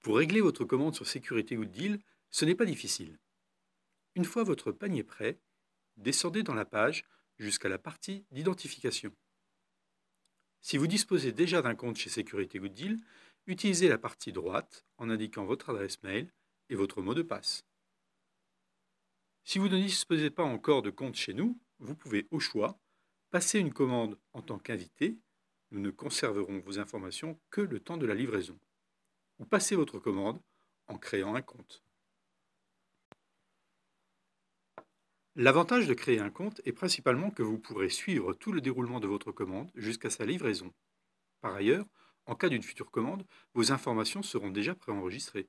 Pour régler votre commande sur Sécurité Good Deal, ce n'est pas difficile. Une fois votre panier prêt, descendez dans la page jusqu'à la partie d'identification. Si vous disposez déjà d'un compte chez Sécurité Good Deal, utilisez la partie droite en indiquant votre adresse mail et votre mot de passe. Si vous ne disposez pas encore de compte chez nous, vous pouvez au choix passer une commande en tant qu'invité, nous ne conserverons vos informations que le temps de la livraison, ou passer votre commande en créant un compte. L'avantage de créer un compte est principalement que vous pourrez suivre tout le déroulement de votre commande jusqu'à sa livraison. Par ailleurs, en cas d'une future commande, vos informations seront déjà préenregistrées.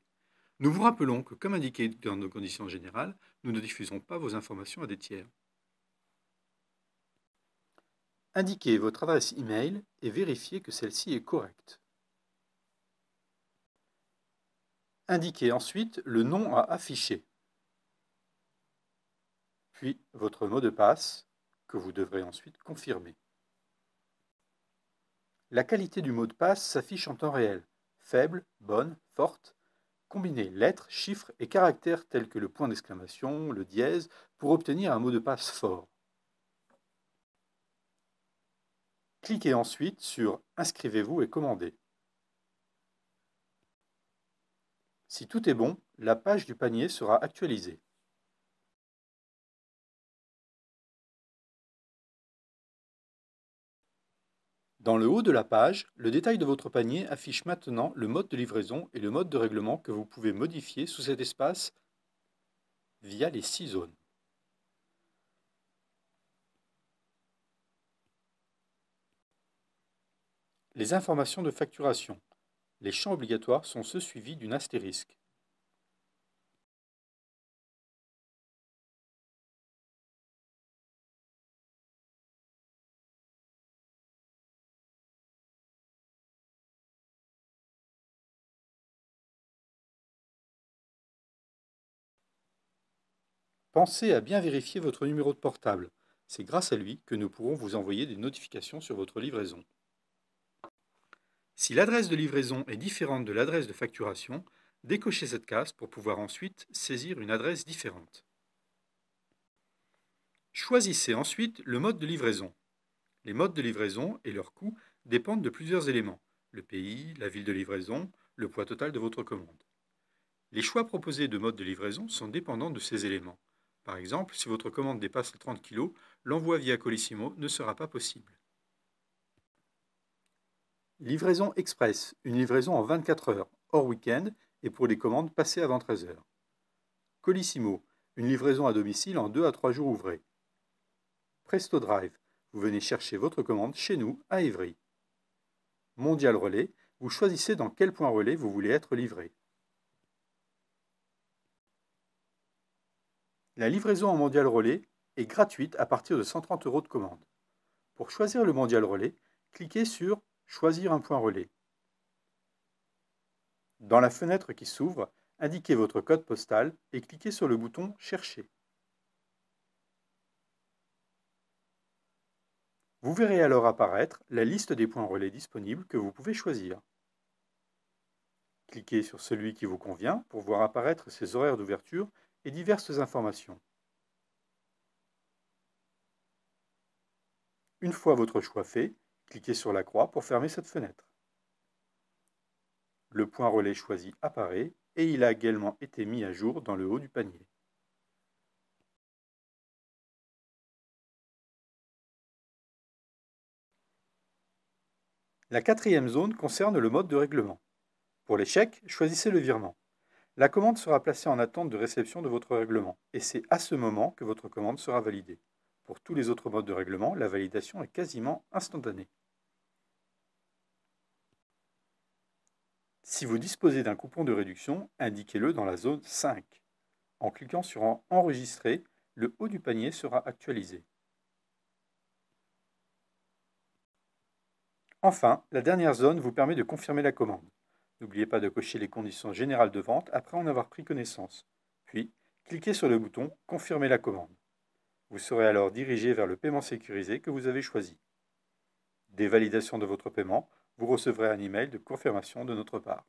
Nous vous rappelons que, comme indiqué dans nos conditions générales, nous ne diffusons pas vos informations à des tiers. Indiquez votre adresse email et vérifiez que celle-ci est correcte. Indiquez ensuite le nom à afficher, puis votre mot de passe, que vous devrez ensuite confirmer. La qualité du mot de passe s'affiche en temps réel, faible, bonne, forte. Combinez lettres, chiffres et caractères tels que le point d'exclamation, le dièse, pour obtenir un mot de passe fort. Cliquez ensuite sur « Inscrivez-vous et commandez ». Si tout est bon, la page du panier sera actualisée. Dans le haut de la page, le détail de votre panier affiche maintenant le mode de livraison et le mode de règlement que vous pouvez modifier sous cet espace via les 6 zones. Les informations de facturation. Les champs obligatoires sont ceux suivis d'une astérisque. Pensez à bien vérifier votre numéro de portable. C'est grâce à lui que nous pourrons vous envoyer des notifications sur votre livraison. Si l'adresse de livraison est différente de l'adresse de facturation, décochez cette case pour pouvoir ensuite saisir une adresse différente. Choisissez ensuite le mode de livraison. Les modes de livraison et leur coût dépendent de plusieurs éléments, le pays, la ville de livraison, le poids total de votre commande. Les choix proposés de mode de livraison sont dépendants de ces éléments. Par exemple, si votre commande dépasse les 30 kg, l'envoi via Colissimo ne sera pas possible. Livraison express, une livraison en 24 heures, hors week-end et pour les commandes passées avant 13 heures. Colissimo, une livraison à domicile en 2 à 3 jours ouvrés. Presto Drive, vous venez chercher votre commande chez nous à Évry. Mondial Relais, vous choisissez dans quel point relais vous voulez être livré. La livraison en Mondial Relais est gratuite à partir de 130 € de commande. Pour choisir le Mondial Relais, cliquez sur « Choisir un point relais ». Dans la fenêtre qui s'ouvre, indiquez votre code postal et cliquez sur le bouton « Chercher ». Vous verrez alors apparaître la liste des points relais disponibles que vous pouvez choisir. Cliquez sur celui qui vous convient pour voir apparaître ses horaires d'ouverture et diverses informations. Une fois votre choix fait, cliquez sur la croix pour fermer cette fenêtre. Le point relais choisi apparaît et il a également été mis à jour dans le haut du panier. La quatrième zone concerne le mode de règlement. Pour les chèques, choisissez le virement. La commande sera placée en attente de réception de votre règlement et c'est à ce moment que votre commande sera validée. Pour tous les autres modes de règlement, la validation est quasiment instantanée. Si vous disposez d'un coupon de réduction, indiquez-le dans la zone 5. En cliquant sur « Enregistrer », le haut du panier sera actualisé. Enfin, la dernière zone vous permet de confirmer la commande. N'oubliez pas de cocher les conditions générales de vente après en avoir pris connaissance. Puis, cliquez sur le bouton « Confirmer la commande ». Vous serez alors dirigé vers le paiement sécurisé que vous avez choisi. Dès validation de votre paiement, vous recevrez un email de confirmation de notre part.